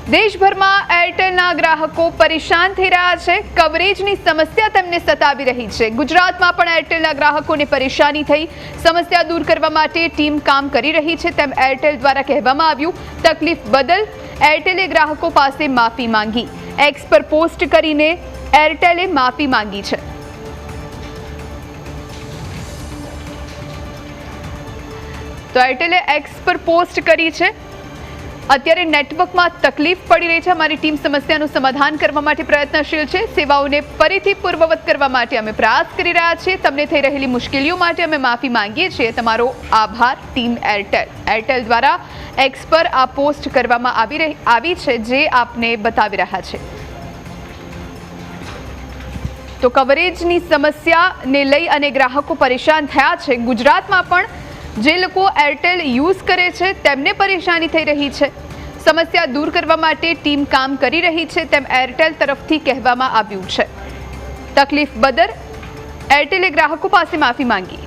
દેશભરમાં એરટેલના ગ્રાહકો પરેશાન થઈ રહ્યા છે। કવરેજની સમસ્યા તેમને સતાવી રહી છે। ગુજરાતમાં પણ એરટેલના ગ્રાહકોને પરેશાની થઈ। સમસ્યા દૂર કરવા માટે ટીમ કામ કરી રહી છે તેમ એરટેલ દ્વારા કહેવામાં આવ્યું। તકલીફ બદલ એરટેલે ગ્રાહકો પાસે માફી માંગી। એક્સ પર પોસ્ટ કરીને એરટેલે માફી માંગી છે। તો એરટેલે એક્સ પર પોસ્ટ કરી છે। અત્યારે નેટવર્કમાં તકલીફ પડી રહી છે। અમારી ટીમ સમસ્યાનું સમાધાન કરવા માટે પ્રયત્નશીલ છે। સેવાઓને ફરીથી પૂર્વવત કરવા માટે અમે પ્રયાસ કરી રહ્યા છીએ। તમને થઈ રહેલી મુશ્કેલીઓ માટે અમે માફી માંગીએ છીએ। તમારો આભાર ટીમ એરટેલ। એરટેલ દ્વારા એક્સ પર આ પોસ્ટ કરવામાં આવી છે જે આપને બતાવી રહ્યા છે। તો કવરેજની સમસ્યાને લઈ અને ગ્રાહકો પરેશાન થયા છે। ગુજરાતમાં પણ જે લોકો એરટેલ યુઝ કરે છે તેમને પરેશાની થઈ રહી છે। સમસ્યા દૂર કરવા માટે ટીમ કામ કરી રહી છે તેમ એરટેલ તરફથી કહેવામાં આવ્યું છે। તકલીફ બદલ એરટેલે ગ્રાહકો પાસે માફી માંગી।